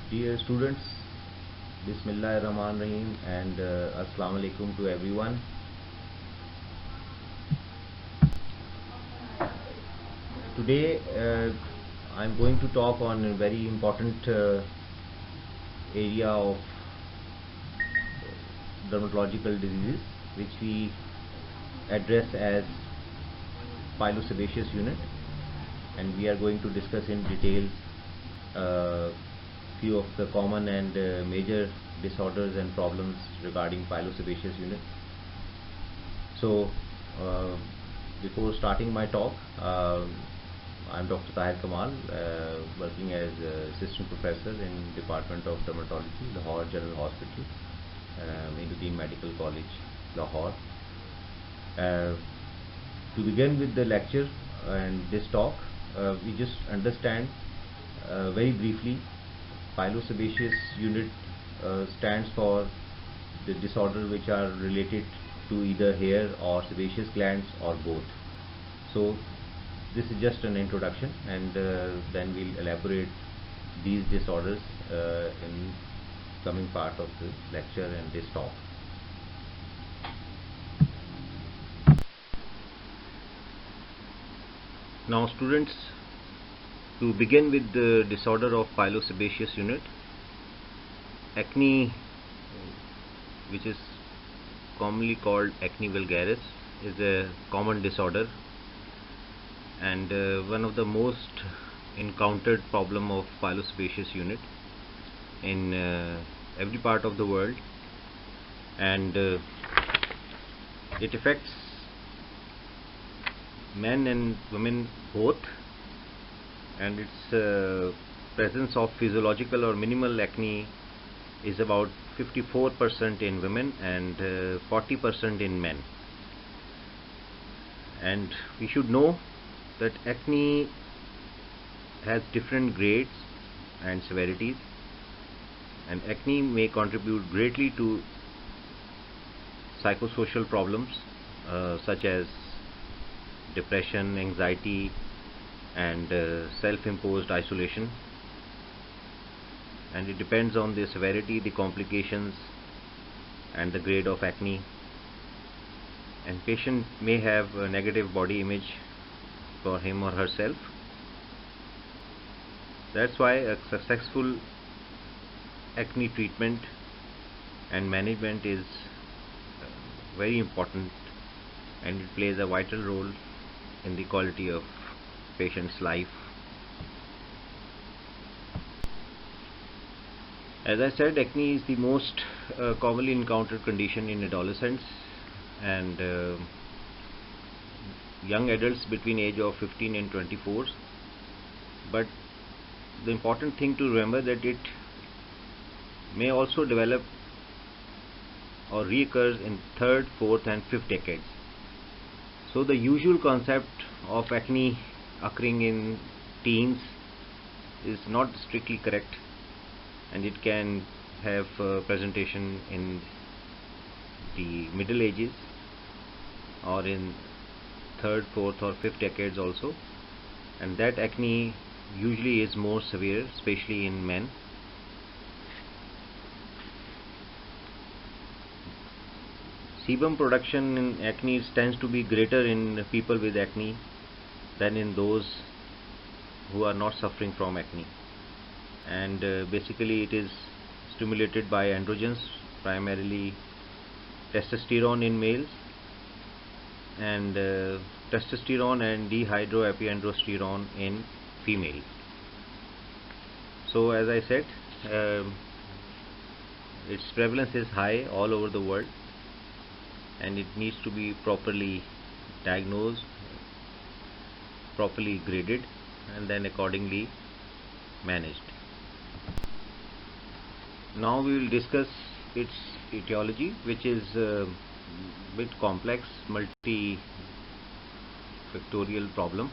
Dear students, Bismillahirrahmanirrahim and Assalamu alaikum to everyone. Today I'm going to talk on a very important area of dermatological diseases which we address as pilosebaceous unit, and we are going to discuss in detail few of the common and major disorders and problems regarding pilosebaceous unit. So before starting my talk, I'm Dr. Tahir Kamal, working as assistant professor in Department of Dermatology, Lahore General Hospital, Mainuddin Medical College, Lahore. To begin with the lecture and this talk, we just understand very briefly. Pilosebaceous unit stands for the disorder which are related to either hair or sebaceous glands or both. So this is just an introduction, and then we'll elaborate these disorders in coming part of the lecture and this talk. Now students, to begin with the disorder of pilosebaceous unit, acne, which is commonly called acne vulgaris, is a common disorder and one of the most encountered problem of pilosebaceous unit in every part of the world, and it affects men and women both, and its presence of physiological or minimal acne is about 54% in women and 40% in men. And we should know that acne has different grades and severities, and acne may contribute greatly to psychosocial problems such as depression, anxiety, and self-imposed isolation, and it depends on the severity, the complications, and the grade of acne. And patient may have a negative body image for him or herself. That's why a successful acne treatment and management is very important, and it plays a vital role in the quality of patient's life. As I said, acne is the most commonly encountered condition in adolescents and young adults between age of 15 and 24. But the important thing to remember that it may also develop or reoccurs in third, fourth, and fifth decades. So the usual concept of acne occurring in teens is not strictly correct, and it can have presentation in the middle ages or in third, fourth, or fifth decades also, and that acne usually is more severe, especially in men. Sebum production in acne tends to be greater in people with acne than in those who are not suffering from acne, and basically it is stimulated by androgens, primarily testosterone in males and testosterone and dehydroepiandrosterone in females. So as I said, its prevalence is high all over the world, and it needs to be properly diagnosed, properly graded, and then accordingly managed. Now we will discuss its etiology, which is a bit complex, multifactorial problem.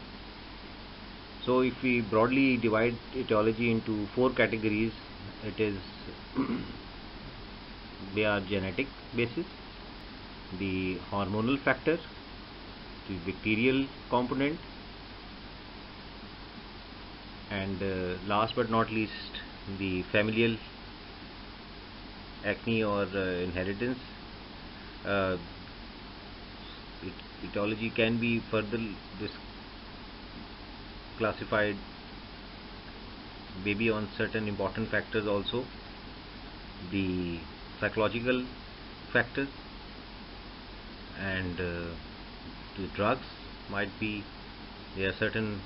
So if we broadly divide etiology into four categories, it is they are genetic basis, the hormonal factor, the bacterial component, and last but not least the familial acne or inheritance. Uh, etiology can be further classified maybe on certain important factors also, the psychological factors, and the drugs might be, there are certain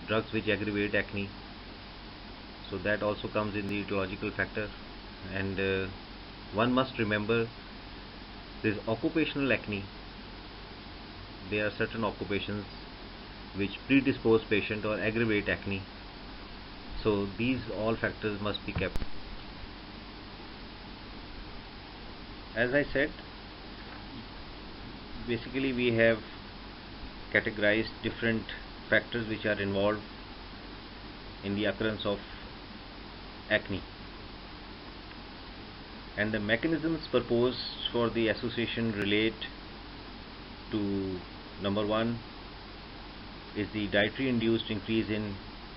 drugs which aggravate acne, so that also comes in the etiological factor. And one must remember this occupational acne. There are certain occupations which predispose patient or aggravate acne, so these all factors must be kept. As I said, basically we have categorized different factors which are involved in the occurrence of acne, and the mechanisms proposed for the association relate to: number one is the dietary induced increase in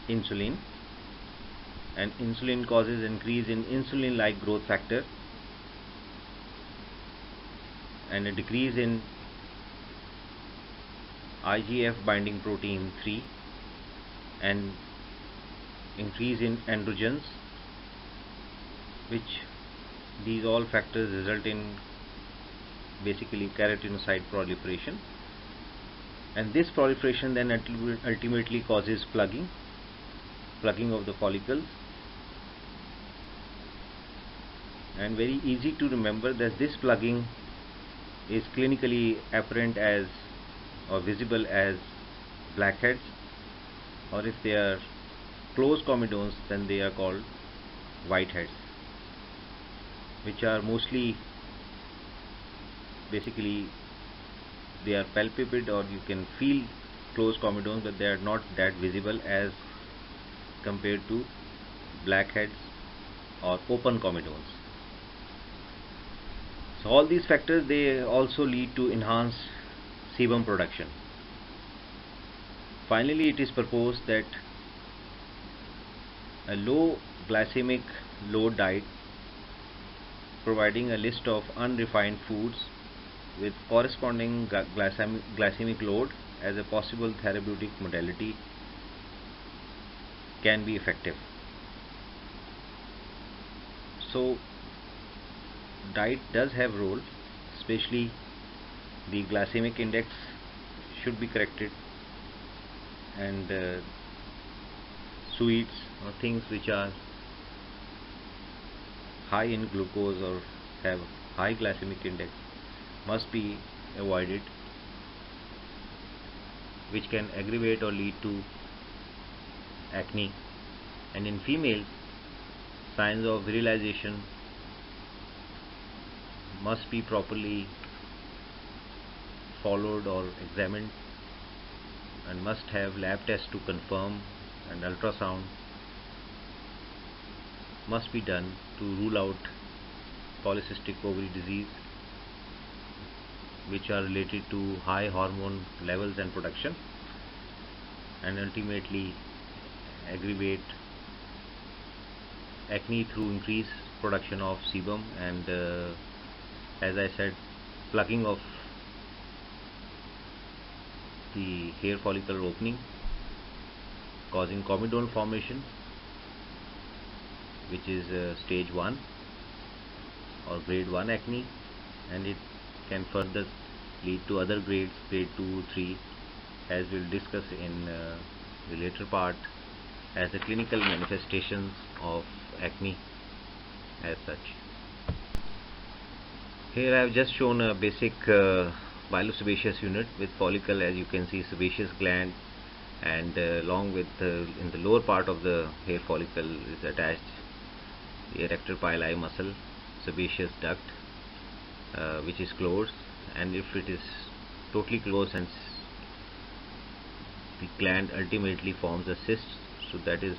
insulin, and insulin causes increase in insulin like growth factor and a decrease in IGF binding protein 3 and increase in androgens, which these all factors result in basically keratinocyte proliferation, and this proliferation then ultimately causes plugging of the follicles. And very easy to remember that this plugging is clinically apparent as or visible as blackheads, or if they are close comedones then they are called whiteheads, which are mostly basically they are palpable, or you can feel close comedones, but they are not that visible as compared to blackheads or open comedones. So all these factors, they also lead to enhanced sebum production. Finally, it is proposed that a low glycemic load diet, providing a list of unrefined foods with corresponding glycemic load as a possible therapeutic modality, can be effective. So diet does have role, especially the glycemic index should be corrected, and sweets or things which are high in glucose or have high glycemic index must be avoided, which can aggravate or lead to acne. And in females, signs of virilization must be properly followed or examined, and must have lab tests to confirm, and ultrasound must be done to rule out polycystic ovary disease, which are related to high hormone levels and production, and ultimately aggravate acne through increased production of sebum and as I said, plugging of the hair follicle opening, causing comedone formation, which is stage 1 or grade 1 acne, and it can further lead to other grades, grade 2, 3, as we'll discuss in the later part, as the clinical manifestations of acne as such. Here I have just shown a basic pilosebaceous unit with follicle. As you can see, sebaceous gland, and along with in the lower part of the hair follicle is attached the erector pili muscle, sebaceous duct, which is closed, and if it is totally closed, and the gland ultimately forms a cyst, so that is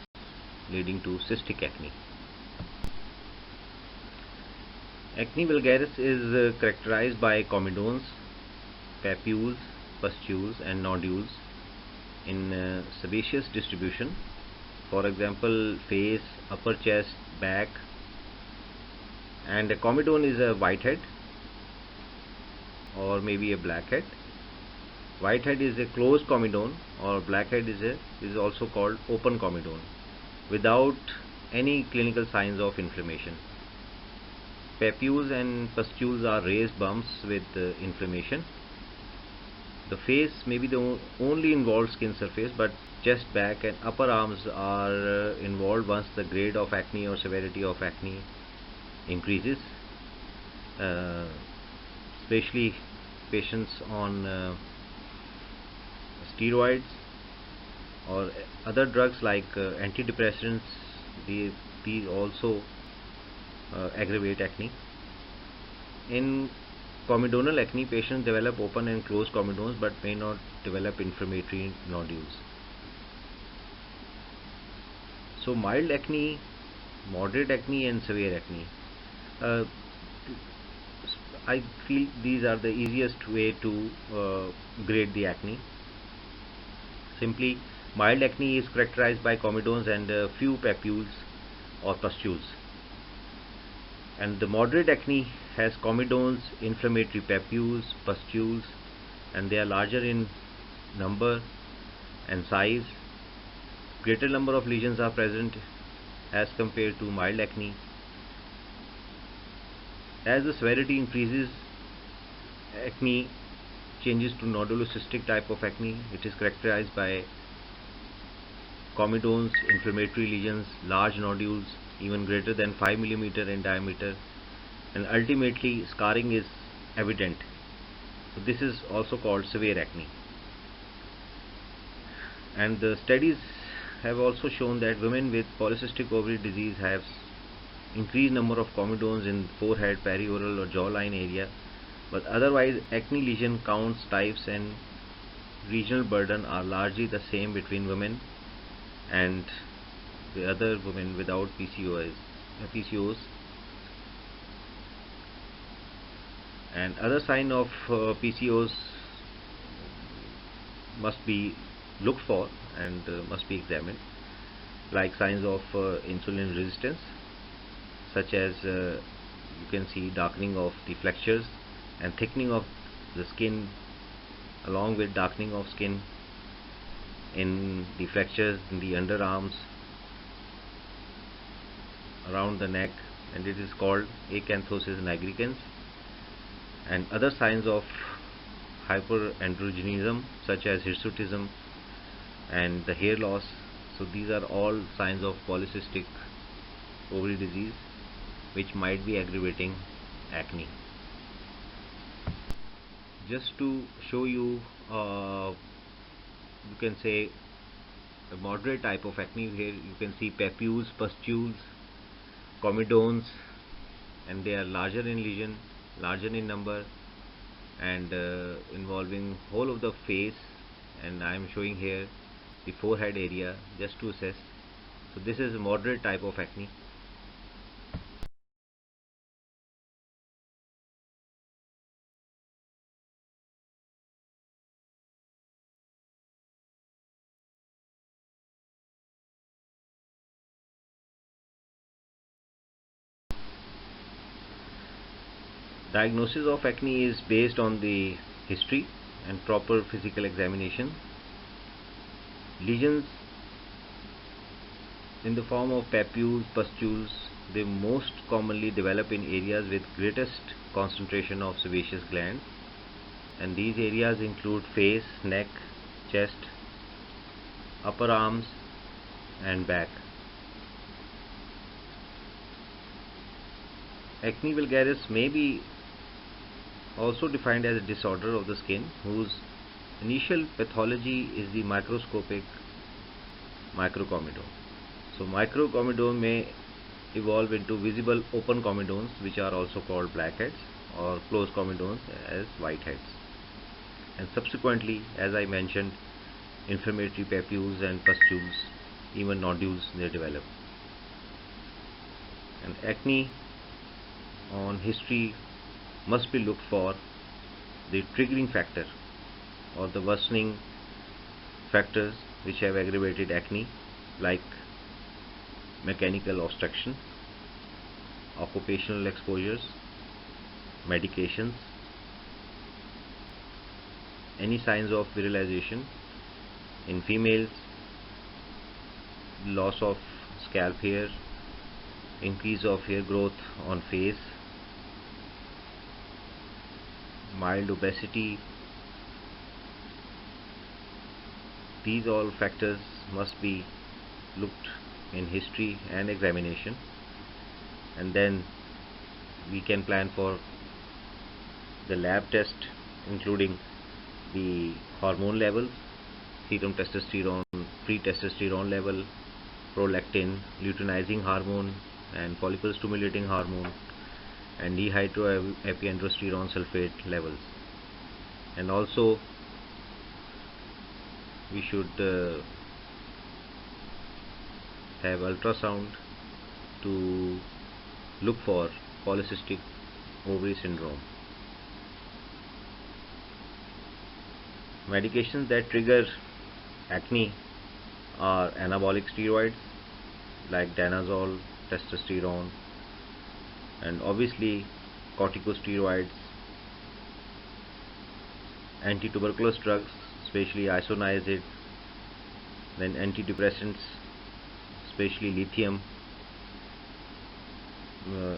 leading to cystic acne. Acne vulgaris is characterized by comedones, papules, pustules and nodules in sebaceous distribution, for example face, upper chest, back. And a comedone is a whitehead or maybe a blackhead. Whitehead is a closed comedone, or blackhead is also called open comedone without any clinical signs of inflammation. Papules and pustules are raised bumps with inflammation. The face may be the only involved skin surface, but chest, back and upper arms are involved once the grade of acne or severity of acne increases, especially patients on steroids or other drugs like antidepressants. These also aggravate acne. In comedonal acne, patients develop open and closed comedones but may not develop inflammatory nodules. So mild acne, moderate acne and severe acne. I feel these are the easiest way to grade the acne. Simply, mild acne is characterized by comedones and few papules or pustules. And the moderate acne has comedones, inflammatory papules, pustules, and they are larger in number and size. Greater number of lesions are present as compared to mild acne. As the severity increases, acne changes to nodulocystic type of acne. It is characterized by comedones, inflammatory lesions, large nodules, even greater than 5 mm in diameter, and ultimately scarring is evident. So this is also called severe acne. And the studies have also shown that women with polycystic ovary disease have increased number of comedones in forehead, perioral or jawline area, but otherwise acne lesion counts, types and regional burden are largely the same between women and the other women without PCOS. And other sign of PCOS must be looked for and must be examined, like signs of insulin resistance, such as you can see darkening of the flexures and thickening of the skin, along with darkening of skin in the flexures, in the underarms, around the neck, and it is called acanthosis nigricans. And other signs of hyperandrogenism such as hirsutism and the hair loss. So these are all signs of polycystic ovary disease which might be aggravating acne. Just to show you, you can say a moderate type of acne. Here you can see papules, pustules, comedones, and they are larger in lesion, larger in number, and involving whole of the face. And I am showing here the forehead area just to assess. So this is a moderate type of acne. Diagnosis of acne is based on the history and proper physical examination. Lesions in the form of papules, pustules, they most commonly develop in areas with greatest concentration of sebaceous glands, and these areas include face, neck, chest, upper arms and back. Acne vulgaris may be also defined as a disorder of the skin whose initial pathology is the microscopic microcomedone. So microcomedone may evolve into visible open comedones, which are also called blackheads, or closed comedones as whiteheads. And subsequently, as I mentioned, inflammatory papules and pustules, even nodules, they develop. And acne on history must be looked for the triggering factor or the worsening factors which have aggravated acne, like mechanical obstruction, occupational exposures, medications, any signs of virilization in females, loss of scalp hair, increase of hair growth on face, mild obesity. These all factors must be looked in history and examination, and then we can plan for the lab test, including the hormone levels, serum testosterone, free testosterone level, prolactin, luteinizing hormone, and follicle stimulating hormone, and dehydroepiandrosterone sulfate levels. And also we should have ultrasound to look for polycystic ovary syndrome. Medications that trigger acne are anabolic steroids like danazol, testosterone, and obviously corticosteroids, anti-tuberculous drugs, especially isoniazid, then antidepressants, especially lithium,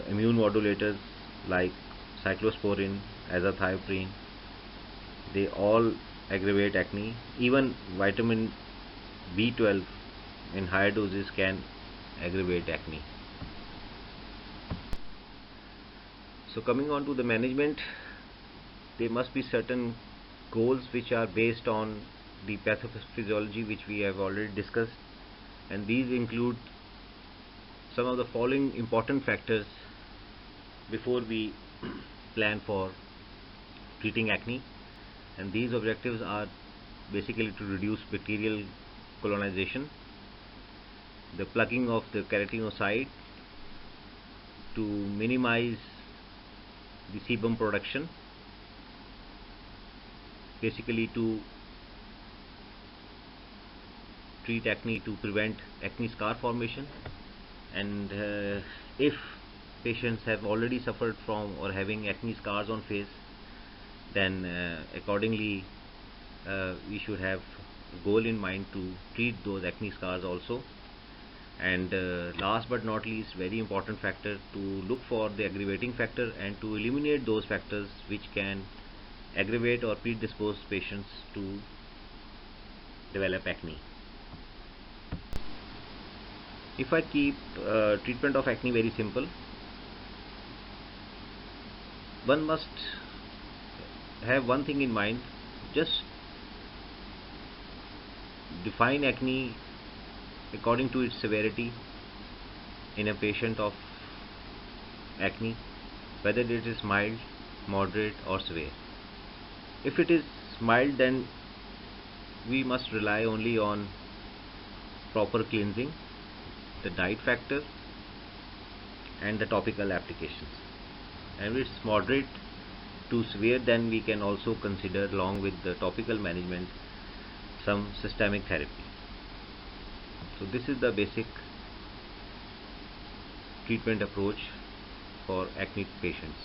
immune modulators like cyclosporin, azathioprine. They all aggravate acne. Even vitamin B12 in higher doses can aggravate acne. So coming on to the management, there must be certain goals which are based on the pathophysiology which we have already discussed, and these include some of the following important factors before we plan for treating acne. And these objectives are basically to reduce bacterial colonization, the plugging of the keratinocyte, to minimize the sebum production, basically to treat acne, to prevent acne scar formation. And if patients have already suffered from or having acne scars on face, then accordingly we should have a goal in mind to treat those acne scars also. And last but not least, very important factor, to look for the aggravating factor and to eliminate those factors which can aggravate or predispose patients to develop acne. If I keep treatment of acne very simple, one must have one thing in mind: just define acne according to its severity in a patient of acne, whether it is mild, moderate or severe. If it is mild, then we must rely only on proper cleansing, the diet factor and the topical applications. And if it's moderate to severe, then we can also consider, along with the topical management, some systemic therapy. So this is the basic treatment approach for acne patients.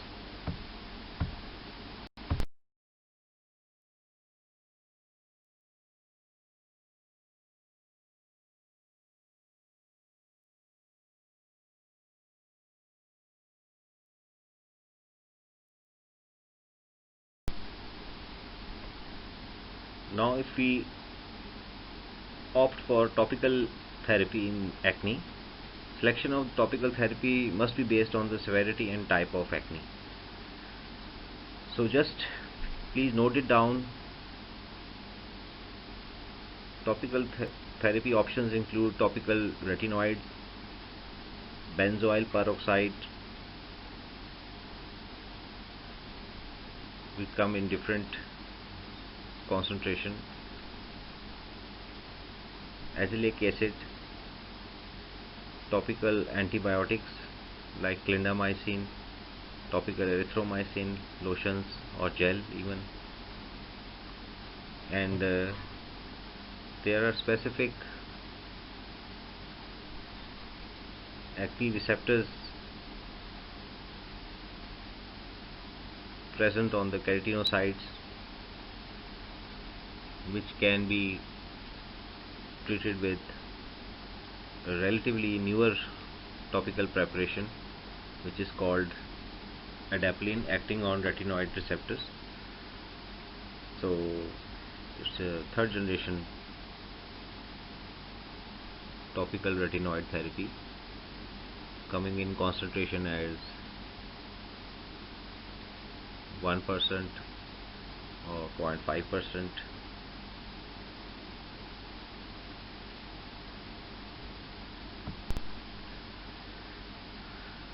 Now if we opt for topical therapy in acne, selection of topical therapy must be based on the severity and type of acne. So just please note it down. Topical therapy options include topical retinoids, benzoyl peroxide, which come in different concentration, azelaic acid, topical antibiotics like clindamycin, topical erythromycin, lotions or gel even, and there are specific acne receptors present on the keratinocytes, which can be treated with a relatively newer topical preparation, which is called adapalene, acting on retinoid receptors. So it's a third generation topical retinoid therapy, coming in concentration as 1% or 0.5%.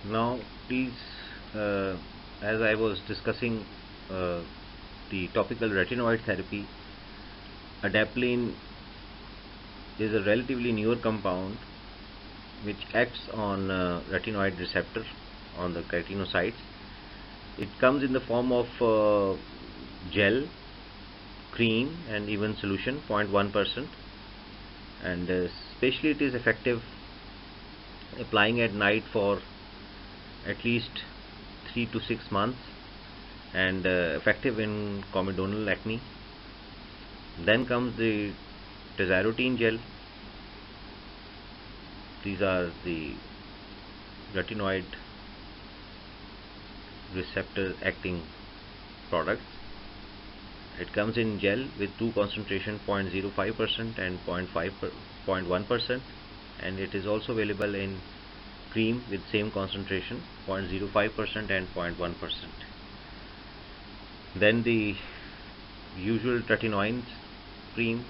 Now please, as I was discussing the topical retinoid therapy, adapalene is a relatively newer compound which acts on retinoid receptor on the keratinocytes. It comes in the form of gel, cream, and even solution, 0.1%, and especially it is effective applying at night for at least 3 to 6 months, and effective in comedonal acne. Then comes the tazarotene gel. These are the retinoid receptor acting products. It comes in gel with two concentration, 0.05% and 0.1%, and it is also available in cream with same concentration, 0.05% and 0.1%. Then the usual tretinoin cream,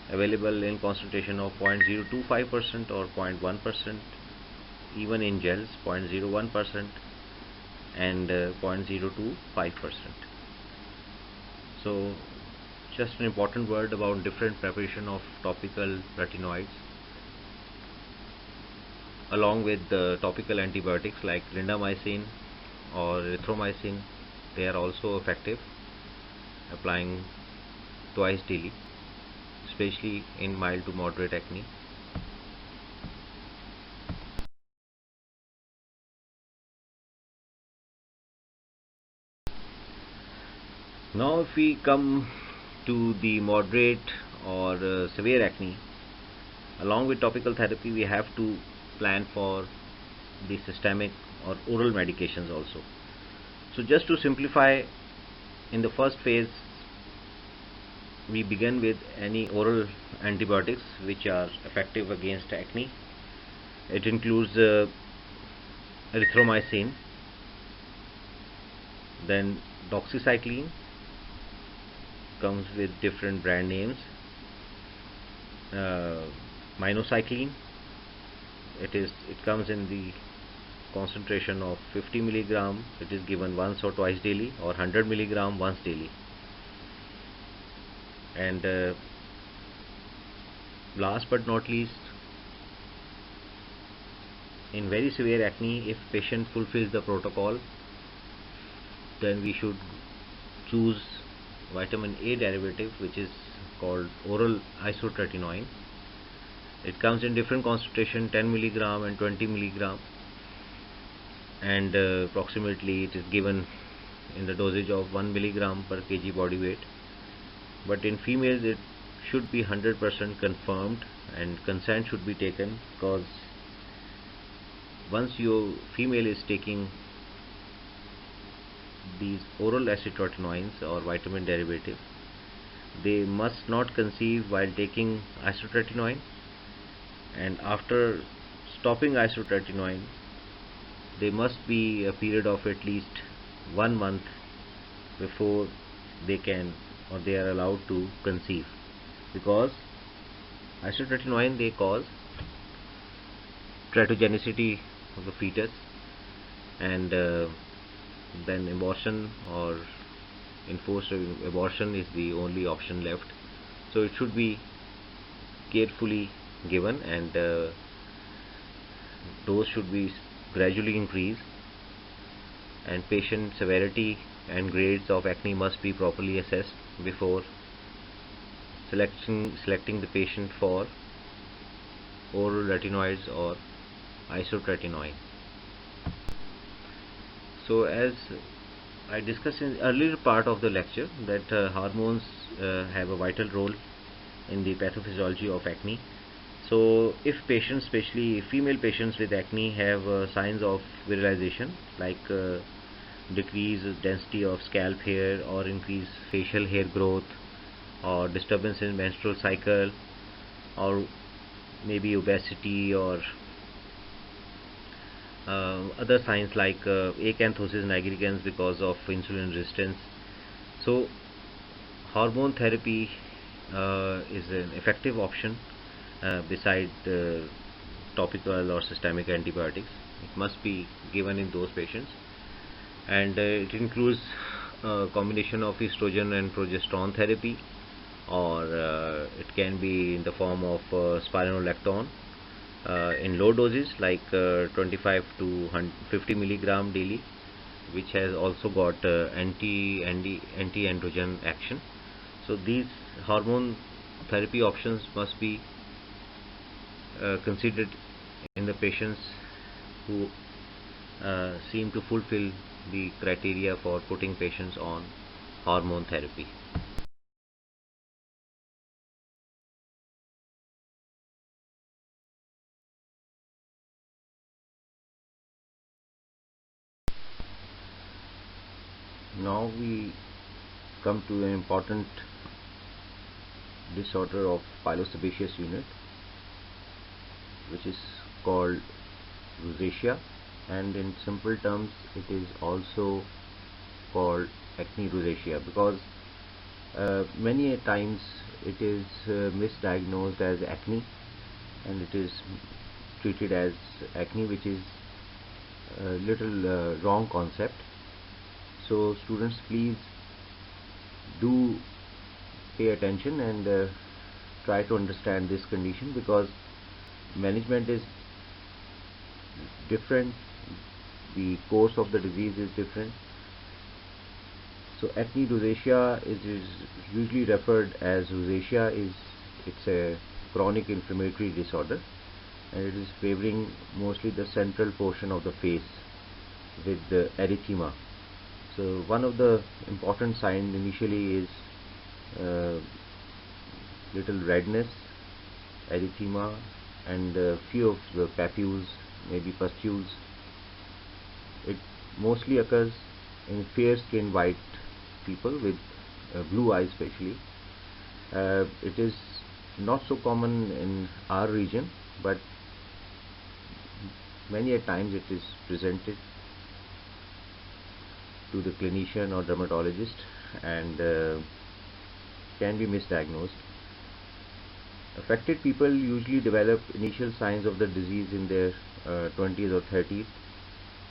available in concentration of 0.025% or 0.1%, even in gels 0.01% and 0.025%. So just an important word about different preparation of topical retinoids. Along with the topical antibiotics like clindamycin or erythromycin, they are also effective, applying twice daily, especially in mild to moderate acne. Now if we come to the moderate or severe acne, along with topical therapy we have to plan for the systemic or oral medications also. So just to simplify, in the first phase we begin with any oral antibiotics which are effective against acne. It includes erythromycin, then doxycycline, comes with different brand names, minocycline. It comes in the concentration of 50 milligram. It is given once or twice daily, or 100 milligram once daily. And last but not least, in very severe acne, if patient fulfills the protocol, then we should choose vitamin A derivative, which is called oral isotretinoin. It comes in different concentration, 10 milligram and 20 milligram, and approximately it is given in the dosage of 1 milligram per kg body weight. But in females it should be 100% confirmed, and consent should be taken, because once your female is taking these oral isotretinoins or vitamin derivative, they must not conceive while taking isotretinoin, and after stopping isotretinoin there must be a period of at least 1 month before they can or they are allowed to conceive, because isotretinoin, they cause teratogenicity of the fetus, and then abortion or enforced abortion is the only option left. So it should be carefully given, and dose should be gradually increased, and patient severity and grades of acne must be properly assessed before selecting the patient for oral retinoids or isotretinoin. So as I discussed in the earlier part of the lecture that hormones have a vital role in the pathophysiology of acne. So if patients, especially female patients with acne, have signs of virilization like decreased density of scalp hair or increased facial hair growth or disturbance in menstrual cycle or maybe obesity or other signs like acanthosis nigricans because of insulin resistance. So hormone therapy is an effective option beside topical or systemic antibiotics. It must be given in those patients, and it includes a combination of estrogen and progesterone therapy, or it can be in the form of spironolactone in low doses like 25 to 50 milligram daily, which has also got anti-androgen action. So these hormone therapy options must be considered in the patients who seem to fulfill the criteria for putting patients on hormone therapy. Now we come to an important disorder of pilosebaceous unit, which is called rosacea, and in simple terms it is also called acne rosacea because many a times it is misdiagnosed as acne and it is treated as acne, which is a little wrong concept. So students, please do pay attention and try to understand this condition because management is different, the course of the disease is different. So acne rosacea is usually referred as rosacea. It's a chronic inflammatory disorder, and it is favoring mostly the central portion of the face with the erythema. So one of the important signs initially is little redness, erythema, and few of the papules, maybe pustules. It mostly occurs in fair-skinned white people with blue eyes especially. It is not so common in our region, but many a times it is presented to the clinician or dermatologist and can be misdiagnosed. Affected people usually develop initial signs of the disease in their 20s or 30s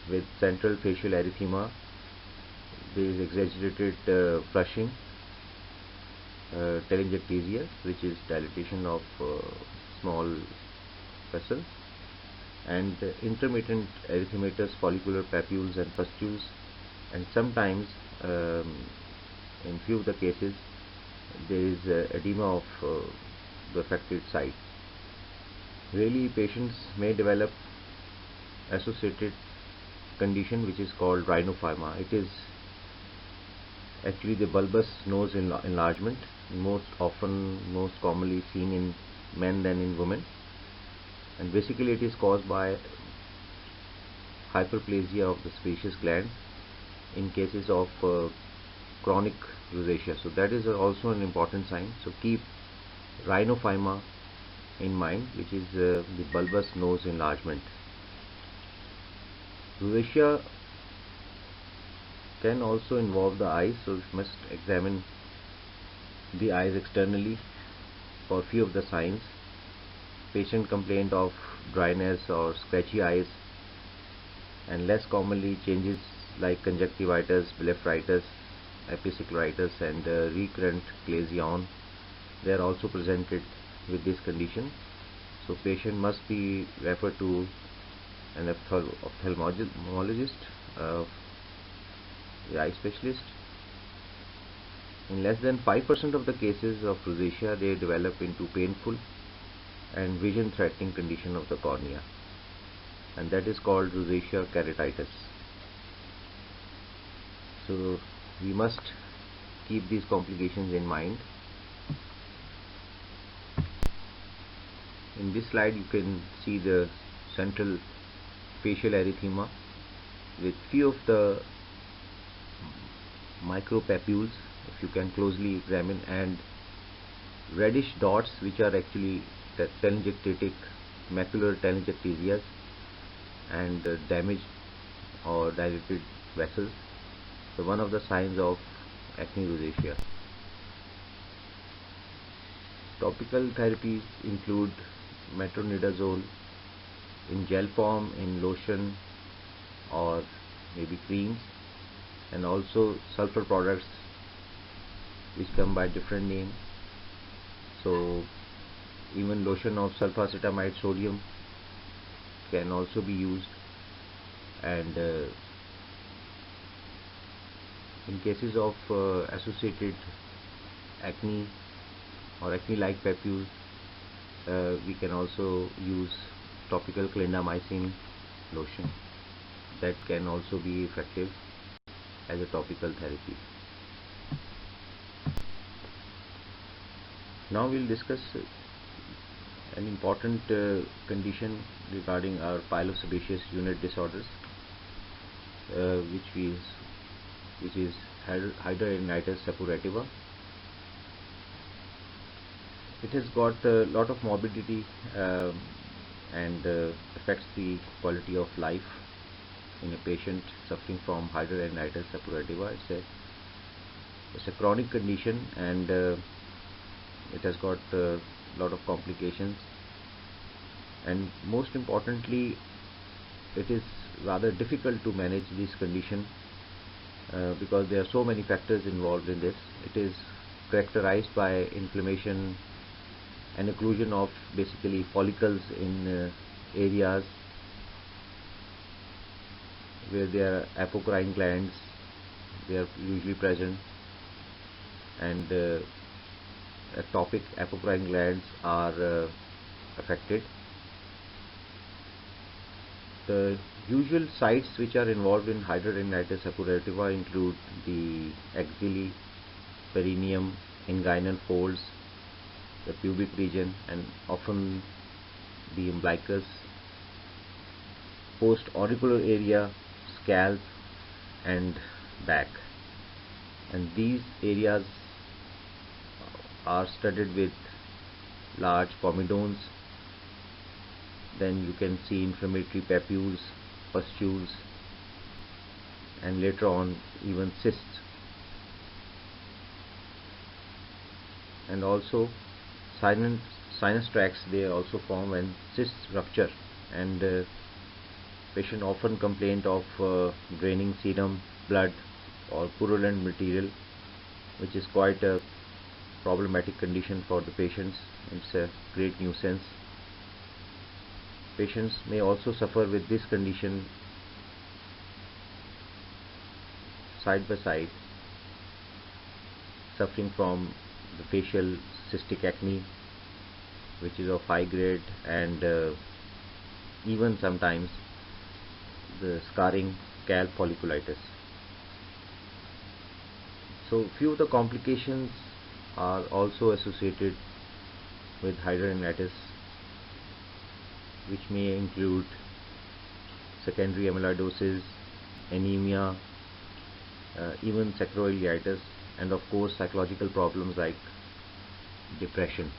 with central facial erythema. There is exaggerated flushing, telangiectasia, which is dilatation of small vessels, and intermittent erythematous follicular papules and pustules, and sometimes in few of the cases there is edema of the affected site. Really, patients may develop associated condition which is called rhinophyma. It is actually the bulbous nose enlargement, most commonly seen in men than in women, and basically it is caused by hyperplasia of the sebaceous glands in cases of chronic rosacea. So that is also an important sign. So keep rhinophyma in mind, which is the bulbous nose enlargement. Rosacea can also involve the eyes, so you must examine the eyes externally for few of the signs. Patient complaint of dryness or scratchy eyes, and less commonly changes like conjunctivitis, blepharitis, episcleritis, and recurrent glasion. They are also presented with this condition. So patient must be referred to an ophthalmologist, the eye specialist. In less than 5% of the cases of rosacea, they develop into painful and vision threatening condition of the cornea. and that is called rosacea keratitis. So we must keep these complications in mind. In this slide you can see the central facial erythema with few of the micropapules, if you can closely examine, and reddish dots which are actually the telangiectatic macular telangiectasias and damaged or dilated vessels. So one of the signs of acne rosacea. Topical therapies include metronidazole in gel form, in lotion or maybe creams, and also sulfur products which come by different names. So even lotion of sulfacetamide sodium can also be used, and in cases of associated acne or acne-like papules, we can also use topical clindamycin lotion. That can also be effective as a topical therapy. Now we'll discuss an important condition regarding our pilosebaceous unit disorders, which is hidradenitis suppurativa. It has got a lot of morbidity and affects the quality of life in a patient suffering from hidradenitis suppurativa. It's a chronic condition, and it has got a lot of complications, and most importantly it is rather difficult to manage this condition because there are so many factors involved in this. It is characterized by inflammation and occlusion of basically follicles in areas where there are apocrine glands. They are usually present, and ectopic apocrine glands are affected. The usual sites which are involved in hidradenitis suppurativa include the axillae, perineum, inguinal folds, the pubic region, and often the umbilicus, post-auricular area, scalp, and back. And these areas are studded with large comedones. Then you can see inflammatory papules, pustules, and later on even cysts. And also sinus tracts, they also form when cysts rupture, and patient often complain of draining serum, blood, or purulent material, which is quite a problematic condition for the patients. It's a great nuisance. Patients may also suffer with this condition side by side, suffering from the facial cystic acne, which is of high grade, and even sometimes the scarring scalp folliculitis. So few of the complications are also associated with hidradenitis, which may include secondary amyloidosis, anemia, even sacroiliitis, and of course psychological problems like depression.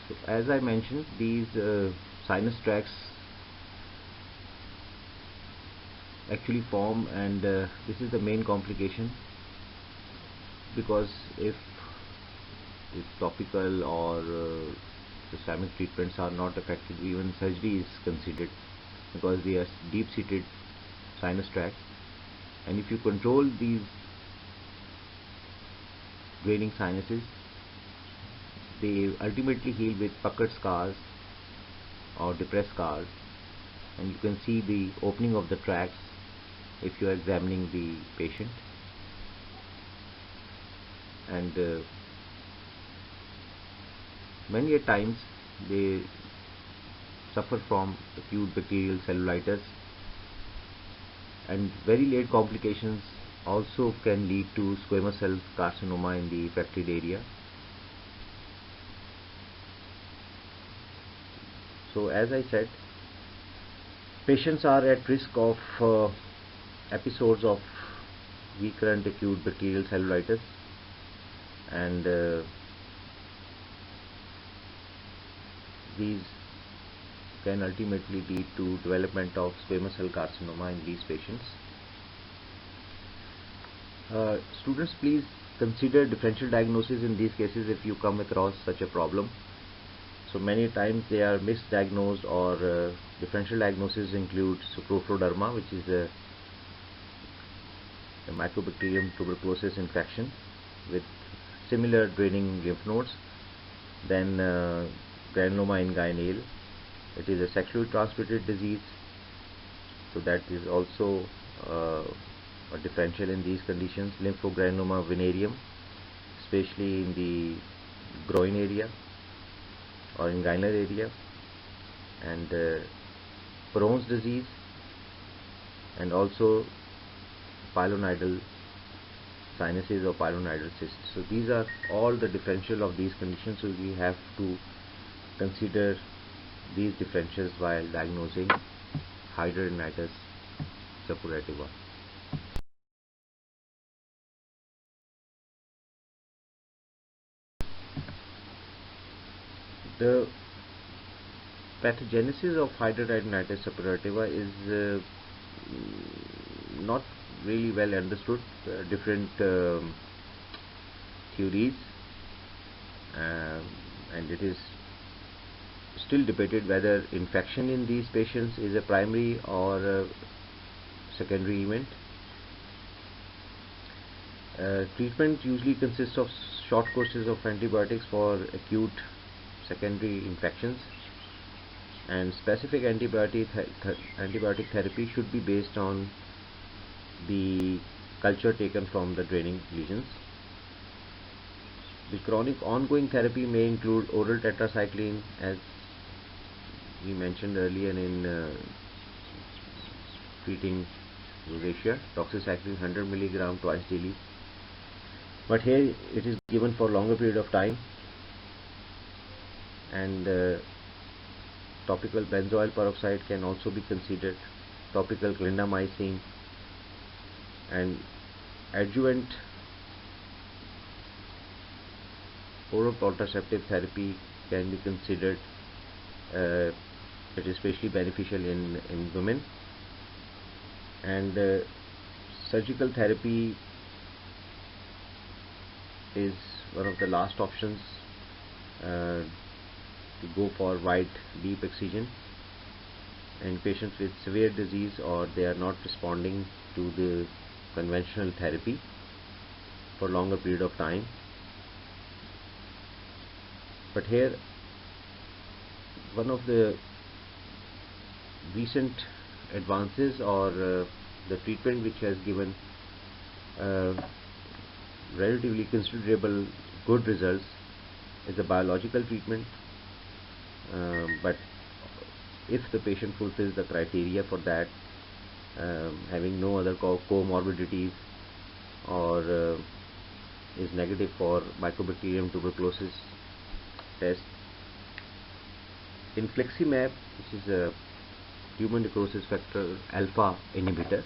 So as I mentioned, these sinus tracts actually form, and this is the main complication, because if topical or systemic treatments are not effective, even surgery is considered, because they are deep-seated sinus tracts. And if you control these draining sinuses, they ultimately heal with puckered scars or depressed scars, and you can see the opening of the tracts if you are examining the patient. And Many a times they suffer from acute bacterial cellulitis, and very late complications also can lead to squamous cell carcinoma in the affected area. So as I said, patients are at risk of episodes of recurrent acute bacterial cellulitis, and these can ultimately lead to development of squamous cell carcinoma in these patients. Students, please consider differential diagnosis in these cases if you come across such a problem. So many times they are misdiagnosed, or differential diagnosis includes Sucrophloderma, which is a Mycobacterium tuberculosis infection with similar draining lymph nodes. Then granuloma inguinale. It is a sexually transmitted disease, so that is also a differential in these conditions. Lymphogranuloma venereum, especially in the groin area or inguinal area, and Crohn's disease, and also pilonidal sinuses or pilonidal cysts. So these are all the differential of these conditions, so we have to consider these differentials while diagnosing hidradenitis suppurativa. The pathogenesis of hidradenitis suppurativa is not really well understood. Different theories, and it is still debated whether infection in these patients is a primary or a secondary event. Treatment usually consists of short courses of antibiotics for acute secondary infections, and specific antibiotic therapy should be based on the culture taken from the draining lesions. The chronic ongoing therapy may include oral tetracycline, as we mentioned earlier in treating rosacea, doxycycline 100 mg twice daily, but here it is given for longer period of time, and topical benzoyl peroxide can also be considered, topical clindamycin, and adjuvant oral contraceptive therapy can be considered. It is especially beneficial in women, and surgical therapy is one of the last options to go for wide deep excision in patients with severe disease, or they are not responding to the conventional therapy for longer period of time. But here, one of the recent advances, or the treatment which has given relatively considerable good results, is a biological treatment, but if the patient fulfills the criteria for that, having no other comorbidities, or is negative for Mycobacterium tuberculosis test, infliximab, which is a tumor necrosis factor alpha inhibitor,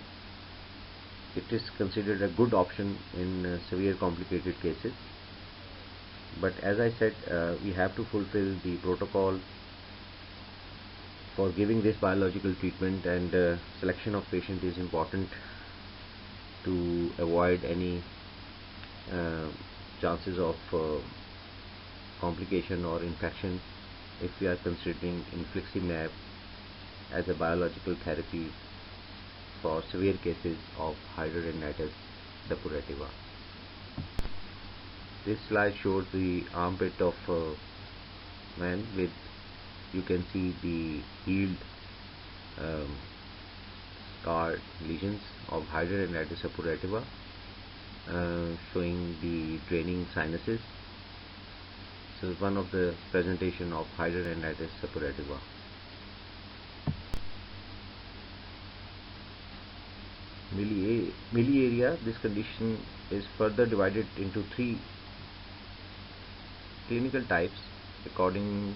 it is considered a good option in severe complicated cases. But as I said, we have to fulfill the protocol for giving this biological treatment, and selection of patient is important to avoid any chances of complication or infection if we are considering infliximab as a biological therapy for severe cases of hidradenitis suppurativa. This slide shows the armpit of a man with, you can see the healed scarred lesions of hidradenitis suppurativa, showing the draining sinuses. is one of the presentation of hidradenitis suppurativa. Miliaria, this condition is further divided into three clinical types according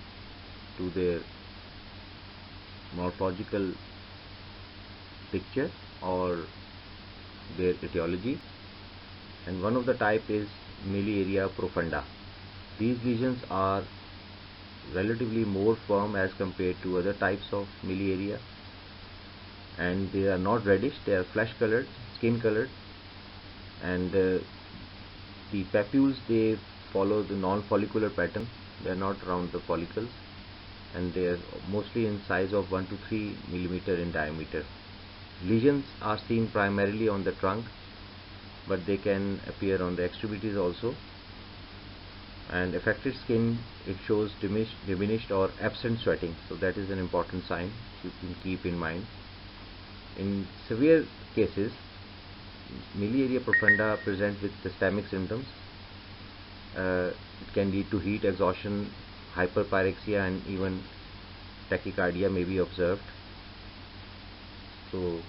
to their morphological picture or their etiology, and one of the type is miliaria profunda. These lesions are relatively more firm as compared to other types of miliaria, and they are not reddish, they are flesh colored, skin colored, and the papules, they follow the non-follicular pattern. They are not around the follicles, and they are mostly in size of 1 to 3 millimeter in diameter. Lesions are seen primarily on the trunk, but they can appear on the extremities also. And affected skin, it shows diminished or absent sweating, so that is an important sign you can keep in mind. In severe cases, miliaria profunda present with systemic symptoms. It can lead to heat exhaustion, hyperpyrexia, and even tachycardia may be observed. So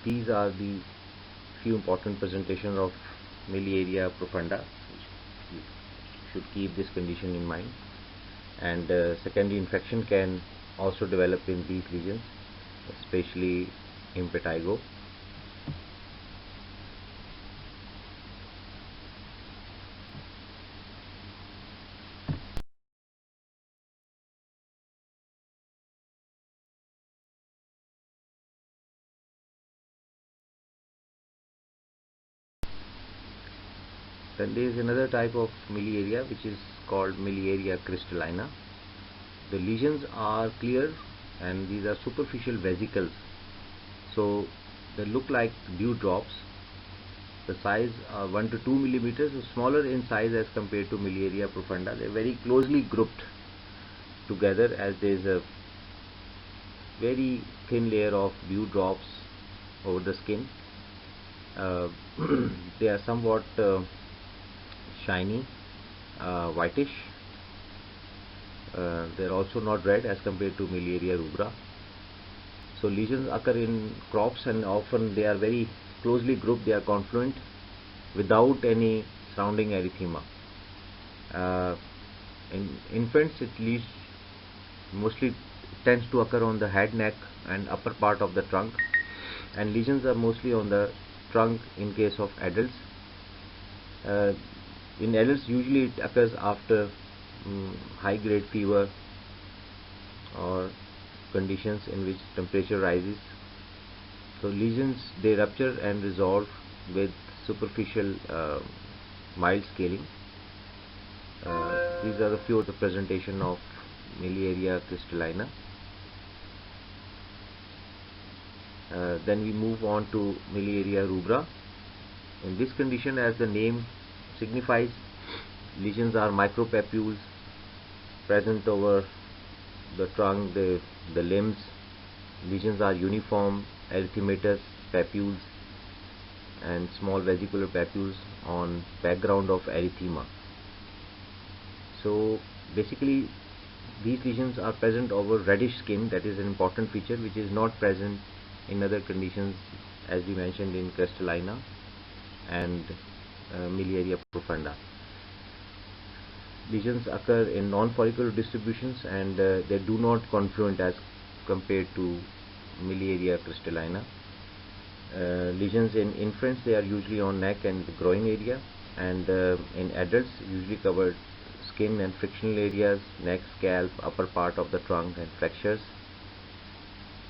these are the few important presentations of miliaria profunda. You should keep this condition in mind. And secondary infection can also develop in these lesions, especially impetigo. Then there is another type of miliaria which is called miliaria crystallina. The lesions are clear and these are superficial vesicles, so they look like dew drops. The size 1 to 2 millimeters, so smaller in size as compared to miliaria profunda. They are very closely grouped together as there is a very thin layer of dew drops over the skin. They are somewhat shiny, whitish. They are also not red as compared to miliaria rubra. So lesions occur in crops, and often they are very closely grouped. They are confluent without any surrounding erythema. In infants, it leads mostly tends to occur on the head, neck, and upper part of the trunk, and lesions are mostly on the trunk in case of adults. In adults, usually it occurs after high grade fever or conditions in which temperature rises. So lesions, they rupture and resolve with superficial mild scaling. These are the few of the presentation of miliaria crystallina. Then we move on to miliaria rubra. In this condition, as the name signifies, lesions are micropapules present over the trunk, the limbs. Lesions are uniform, erythematous papules and small vesicular papules on background of erythema. So basically these lesions are present over reddish skin. That is an important feature which is not present in other conditions, as we mentioned in crystallina and miliaria profunda. Lesions occur in non-follicular distributions, and they do not confluent as compared to miliaria crystallina. Lesions in infants, they are usually on neck and the groin area, and in adults usually cover skin and frictional areas, neck, scalp, upper part of the trunk, and flexures.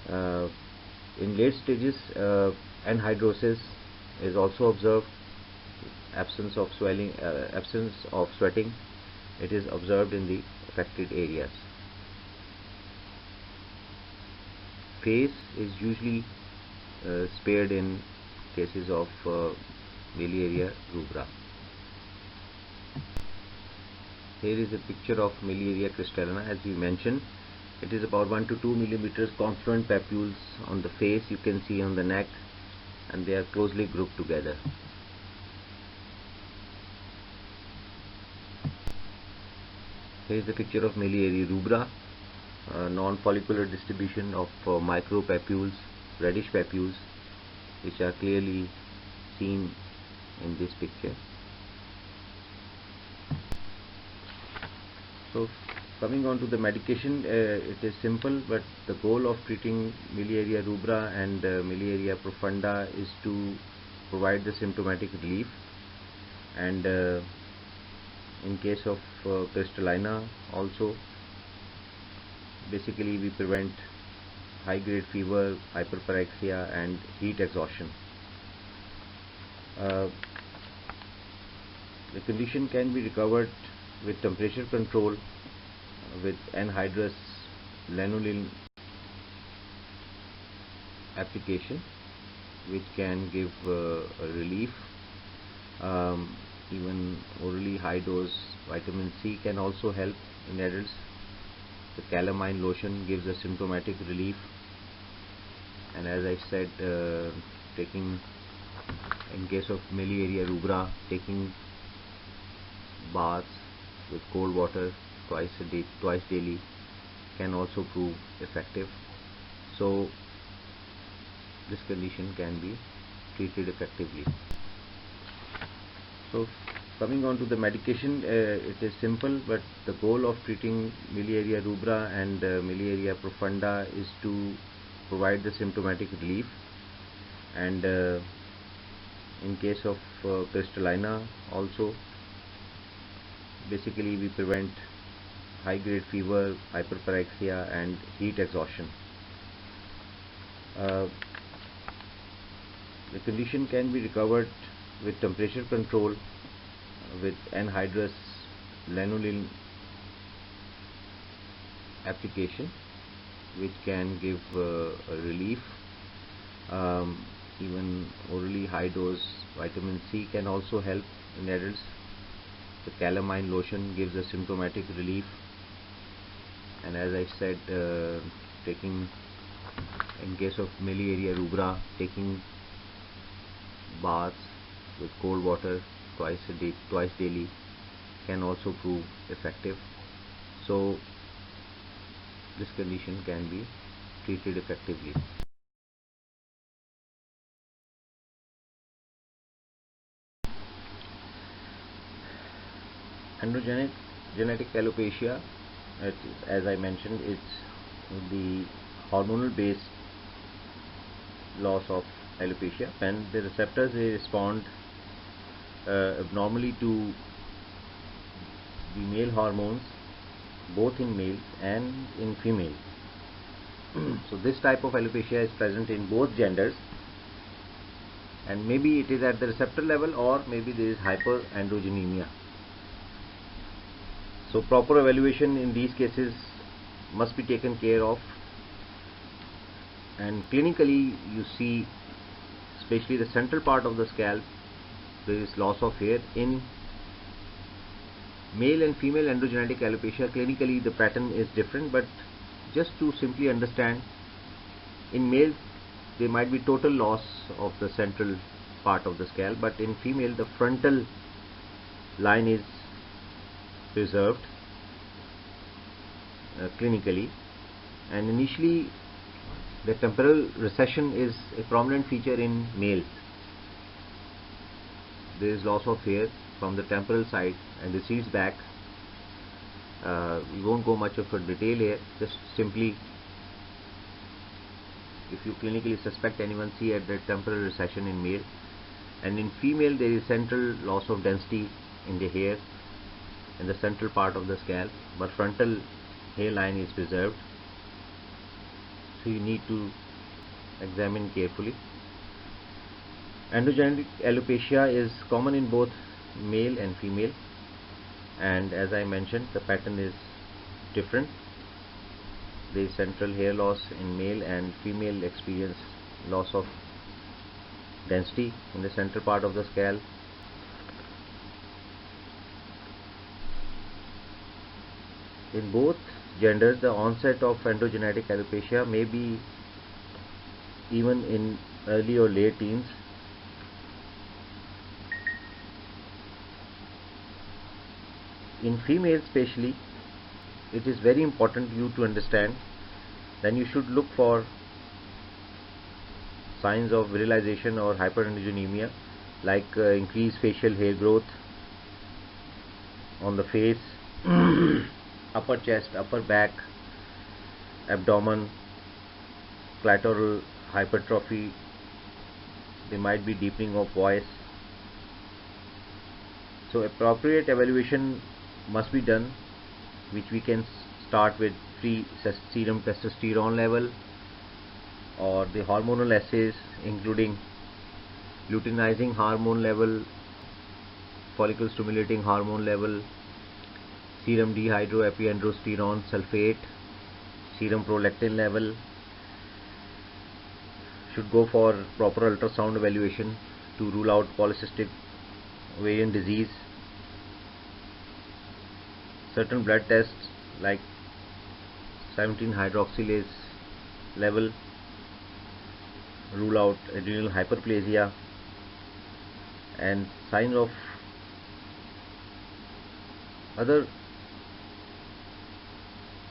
In late stages, anhidrosis is also observed. Absence of swelling, absence of sweating, it is observed in the affected areas. Face is usually spared in cases of miliaria rubra. Here is a picture of miliaria crystallina. As we mentioned, it is about 1 to 2 millimeters confluent papules on the face. You can see on the neck, and they are closely grouped together. Here is the picture of miliary rubra, non-follicular distribution of micropapules, reddish papules, which are clearly seen in this picture. So coming on to the medication, it is simple, but the goal of treating miliaria rubra and miliaria profunda is to provide the symptomatic relief, and in case of crystallina also, basically we prevent high grade fever, hyperpyrexia and heat exhaustion. The condition can be recovered with temperature control, with anhydrous lanolin application, which can give a relief. Even orally high dose vitamin C can also help in adults. The calamine lotion gives a symptomatic relief, and as I said, taking, in case of miliaria rubra, taking baths with cold water twice daily can also prove effective. So this condition can be treated effectively. So coming on to the medication, it is simple, but the goal of treating miliaria rubra and miliaria profunda is to provide the symptomatic relief, and in case of crystallina also, basically we prevent high grade fever, hyperpyrexia and heat exhaustion. The condition can be recovered with temperature control, with anhydrous lanolin application, which can give a relief. Even orally high dose vitamin C can also help in adults. The calamine lotion gives a symptomatic relief, and as I said, taking, in case of miliaria rubra, taking baths with cold water twice daily can also prove effective. So this condition can be treated effectively. Androgenetic alopecia, as I mentioned, it's the hormonal based loss of alopecia, when the receptors, they respond abnormally to the male hormones, both in males and in females. So this type of alopecia is present in both genders, and maybe it is at the receptor level, or maybe there is hyperandrogenemia. So proper evaluation in these cases must be taken care of, and clinically you see, especially the central part of the scalp, there is loss of hair. In male and female androgenetic alopecia, clinically the pattern is different, but just to simply understand, in male there might be total loss of the central part of the scalp, but in female the frontal line is preserved clinically, and initially the temporal recession is a prominent feature in males. There is loss of hair from the temporal side and recedes back. We won't go much of a detail here, just simply, if you clinically suspect anyone, see at the temporal recession in male. And in female there is central loss of density in the hair in the central part of the scalp, but frontal hairline is preserved, so you need to examine carefully. Androgenetic alopecia is common in both male and female, and as I mentioned, the pattern is different. There is central hair loss in male, and female experience loss of density in the central part of the scalp. In both genders, the onset of androgenetic alopecia may be even in early or late teens. In females especially, it is very important you to understand, then you should look for signs of virilization or hyperandrogenemia, like increased facial hair growth on the face, upper chest, upper back, abdomen, clitoral hypertrophy. There might be deepening of voice. So appropriate evaluation must be done, which we can start with free serum testosterone level, or the hormonal assays including luteinizing hormone level, follicle stimulating hormone level, serum dihydroepiandrosterone sulfate, serum prolactin level. Should go for proper ultrasound evaluation to rule out polycystic ovarian disease. Certain blood tests like 17-hydroxylase level rule out adrenal hyperplasia, and signs of other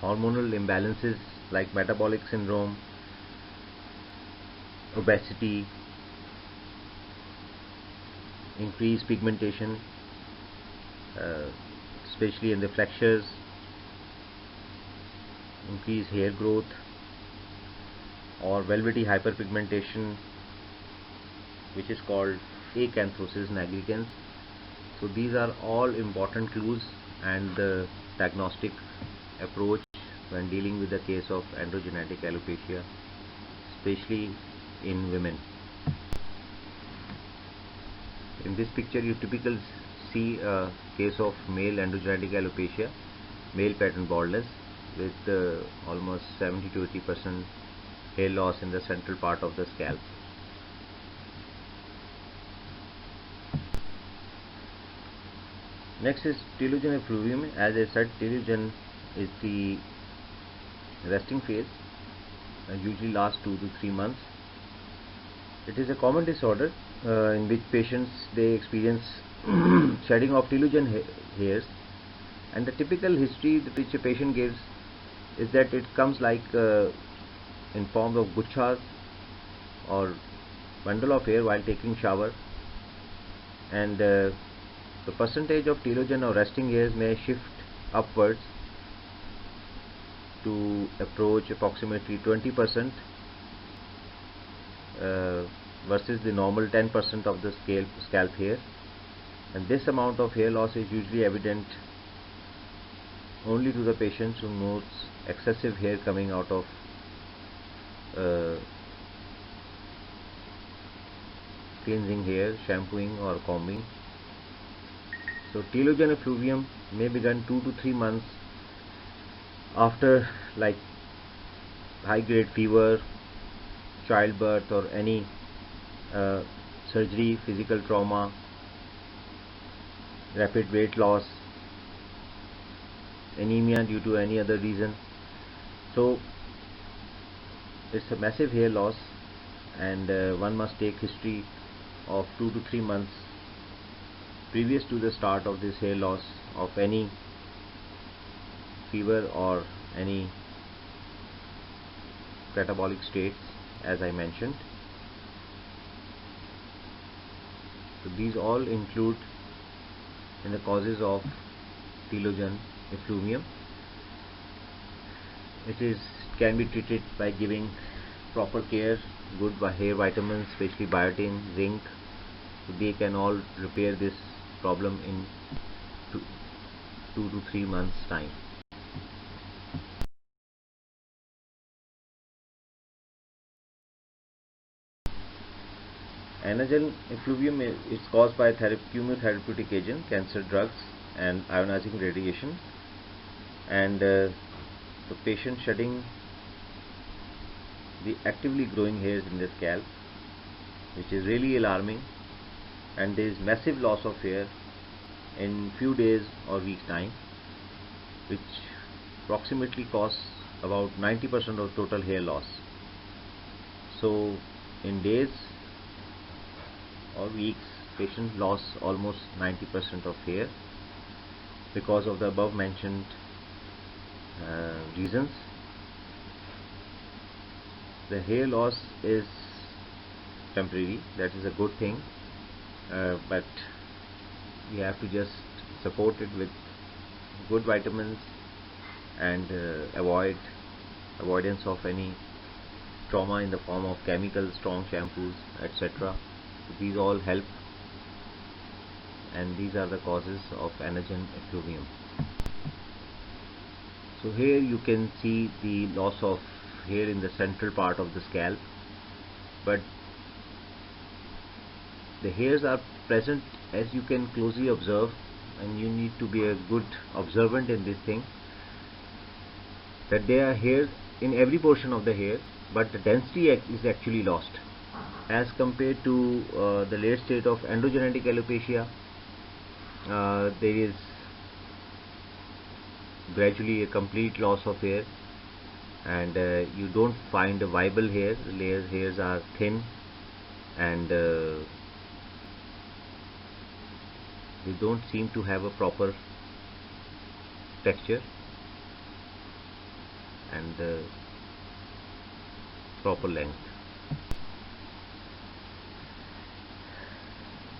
hormonal imbalances like metabolic syndrome, obesity, increased pigmentation, especially in the flexures, increased hair growth, or velvety hyperpigmentation, which is called acanthosis nigricans. So these are all important clues and the diagnostic approach when dealing with the case of androgenetic alopecia, especially in women. In this picture you typically see a case of male androgenetic alopecia, male pattern baldness, with almost 70 to 80% hair loss in the central part of the scalp. Next is telogen effluvium. As I said, telogen is the resting phase, usually lasts 2 to 3 months. It is a common disorder in which patients they experience shedding of telogen hairs, and the typical history which a patient gives is that it comes like in form of guchas or bundle of hair while taking shower, and the percentage of telogen or resting hairs may shift upwards to approach approximately 20% versus the normal 10% of the scalp hair, and this amount of hair loss is usually evident only to the patients who notes excessive hair coming out of cleansing hair, shampooing or combing. So telogen effluvium may begin 2 to 3 months after, like high grade fever, childbirth, or any surgery, physical trauma, rapid weight loss, anemia due to any other reason. So it's a massive hair loss, and one must take history of 2 to 3 months previous to the start of this hair loss of any fever or any catabolic states, as I mentioned. So these all include in the causes of telogen effluvium. It can be treated by giving proper care, good hair vitamins, especially biotin, zinc. So they can all repair this problem in 2 to 3 months time. Anagen effluvium is caused by chemotherapeutic agent, cancer drugs, and ionizing radiation, and the patient shedding the actively growing hairs in the scalp, which is really alarming, and there is massive loss of hair in few days or weeks time, which approximately costs about 90% of total hair loss. So in days or weeks, patient lost almost 90% of hair because of the above mentioned reasons. The hair loss is temporary, that is a good thing, but we have to just support it with good vitamins and avoidance of any trauma in the form of chemicals, strong shampoos, etc. These all help, and these are the causes of anagen effluvium. So here you can see the loss of hair in the central part of the scalp, but the hairs are present, as you can closely observe, and you need to be a good observant in this thing, that there are hairs in every portion of the hair, but the density is actually lost as compared to the late state of androgenetic alopecia. There is gradually a complete loss of hair, and you don't find a viable hair. The hairs are thin, and they don't seem to have a proper texture and proper length.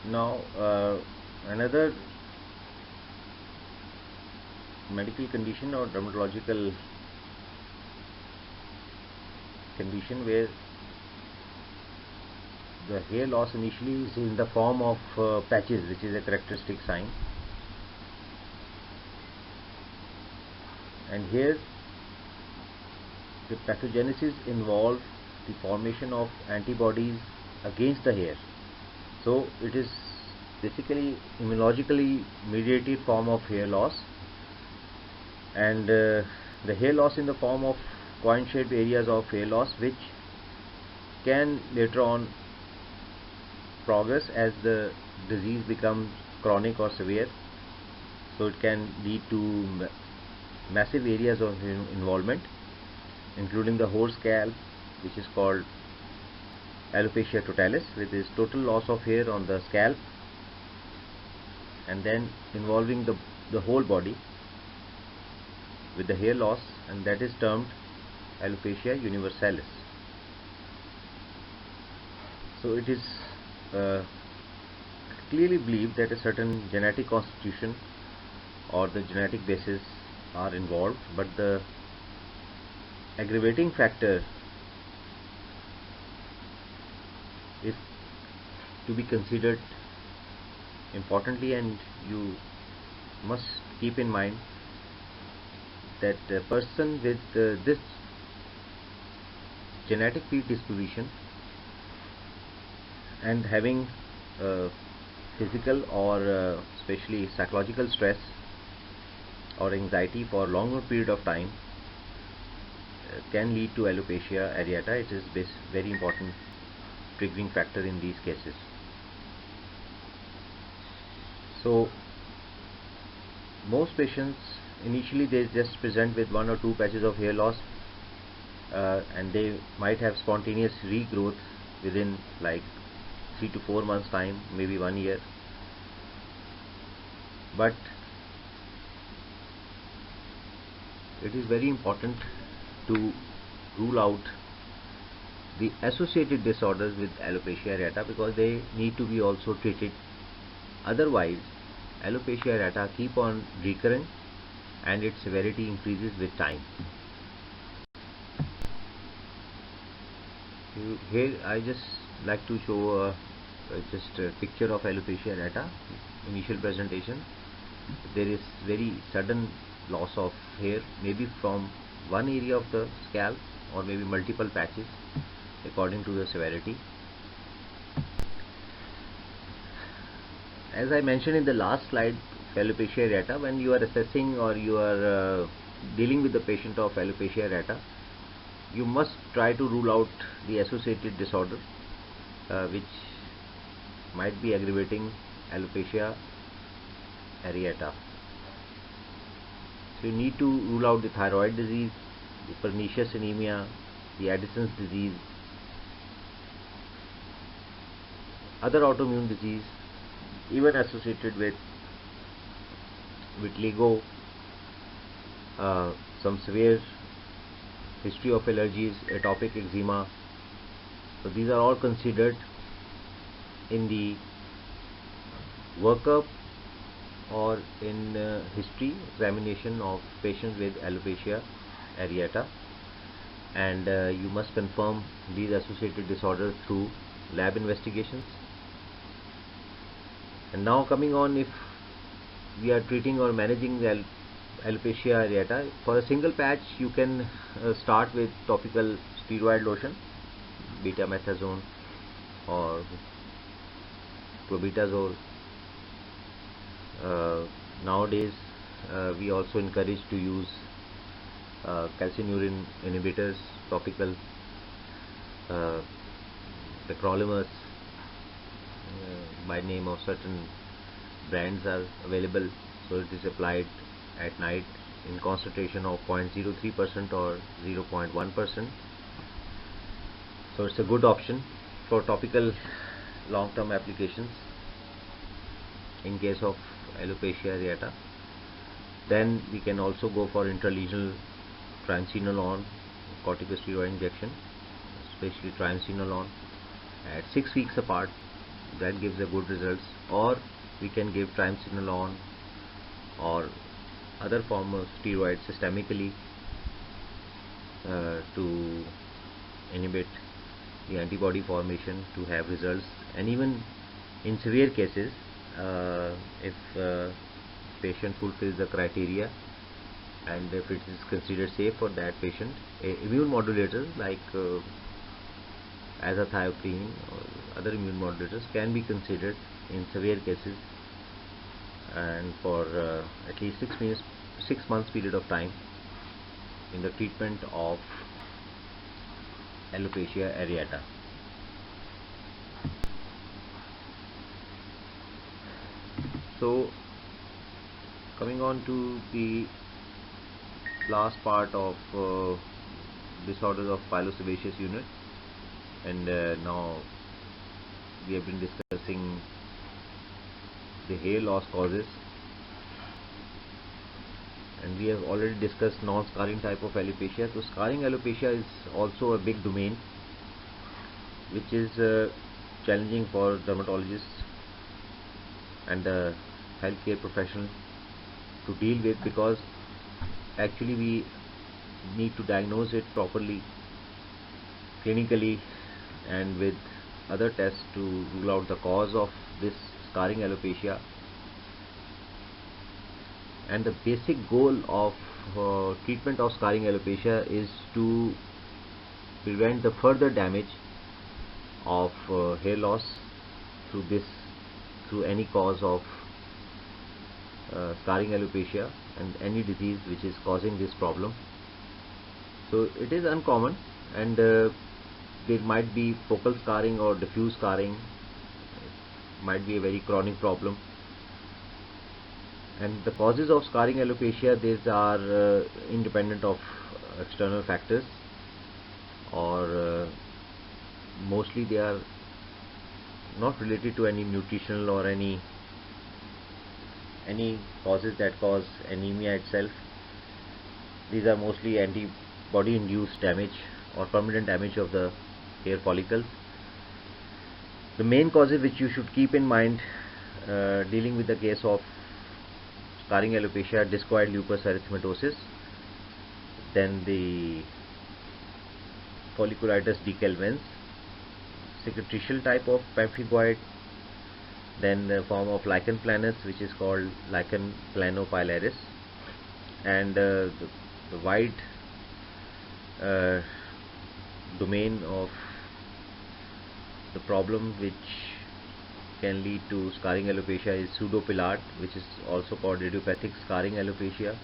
Now another medical condition or dermatological condition where the hair loss initially is in the form of patches, which is a characteristic sign, and here the pathogenesis involves the formation of antibodies against the hair. So it is basically immunologically mediated form of hair loss, and the hair loss in the form of coin shaped areas of hair loss, which can later on progress as the disease becomes chronic or severe. So it can lead to massive areas of involvement, including the whole scalp, which is called alopecia totalis, with its total loss of hair on the scalp, and then involving the whole body with the hair loss, and that is termed alopecia universalis. So it is clearly believed that a certain genetic constitution or the genetic basis are involved, but the aggravating factor is to be considered importantly, and you must keep in mind that a person with this genetic predisposition and having physical or especially psychological stress or anxiety for a longer period of time can lead to alopecia areata. It is very important triggering factor in these cases. So most patients initially they just present with 1 or 2 patches of hair loss, and they might have spontaneous regrowth within like 3 to 4 months time, maybe 1 year, but it is very important to rule out the associated disorders with alopecia areata, because they need to be also treated. Otherwise alopecia areata keep on recurring and its severity increases with time. Here I just like to show just a picture of alopecia areata initial presentation. There is very sudden loss of hair, maybe from one area of the scalp or maybe multiple patches according to the severity. As I mentioned in the last slide, alopecia areata, when you are assessing or you are dealing with the patient of alopecia areata, you must try to rule out the associated disorder which might be aggravating alopecia areata. So you need to rule out the thyroid disease, the pernicious anemia, the Addison's disease, other autoimmune disease, even associated with vitiligo, some severe history of allergies, atopic eczema. So these are all considered in the workup or in history examination of patients with alopecia areata, and you must confirm these associated disorders through lab investigations. And now coming on, if we are treating or managing the alopecia areata, for a single patch you can start with topical steroid lotion, betamethasone or clobetasol. Nowadays we also encourage to use calcineurin inhibitors, topical, tacrolimus by name of certain brands are available. So it is applied at night in concentration of 0.03% or 0.1%. So it's a good option for topical long-term applications in case of alopecia areata. Then we can also go for intralesional triamcinolone corticosteroid injection, especially triamcinolone at 6 weeks apart. That gives a good results. Or we can give triamcinolone or other form of steroids systemically to inhibit the antibody formation to have results. And even in severe cases, if patient fulfills the criteria and if it is considered safe for that patient, immune modulators like azathioprine or other immune modulators can be considered in severe cases, and for at least 6 months period of time in the treatment of alopecia areata. So coming on to the last part of disorders of pilosebaceous unit, and now we have been discussing the hair loss causes, and we have already discussed non-scarring type of alopecia. So scarring alopecia is also a big domain which is challenging for dermatologists and the healthcare professional to deal with, because actually we need to diagnose it properly clinically and with other tests to rule out the cause of this scarring alopecia. And the basic goal of treatment of scarring alopecia is to prevent the further damage of hair loss through any cause of scarring alopecia and any disease which is causing this problem. So it is uncommon, and there might be focal scarring or diffuse scarring. It might be a very chronic problem. And the causes of scarring alopecia, these are independent of external factors, or mostly they are not related to any nutritional or any causes that cause anemia itself. These are mostly antibody induced damage or permanent damage of the hair follicles. The main causes which you should keep in mind dealing with the case of scarring alopecia: discoid lupus erythematosus, then the folliculitis decalvans, cicatricial type of pemphigoid, then the form of lichen planus which is called lichen planopilaris, and the wide domain of the problem which can lead to scarring alopecia is pseudopelade, which is also called idiopathic scarring alopecia.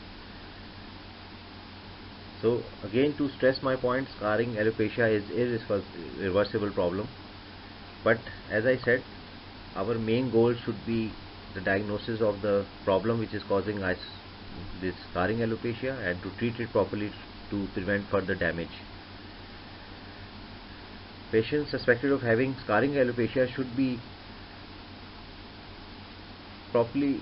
So again, to stress my point, scarring alopecia is irreversible problem, but as I said, our main goal should be the diagnosis of the problem which is causing us this scarring alopecia and to treat it properly to prevent further damage. Patients suspected of having scarring alopecia should be properly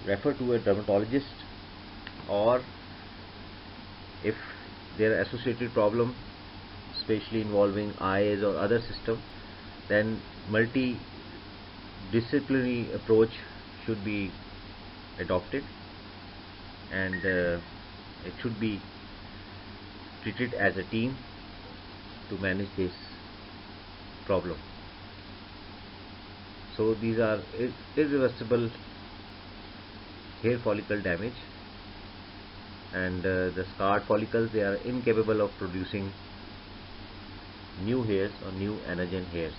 referred to a dermatologist or if there are associated problems, especially involving eyes or other system, then multidisciplinary approach should be adopted, and it should be treated as a team to manage this problem. So these are irreversible hair follicle damage, and the scarred follicles, they are incapable of producing new hairs or new anagen hairs.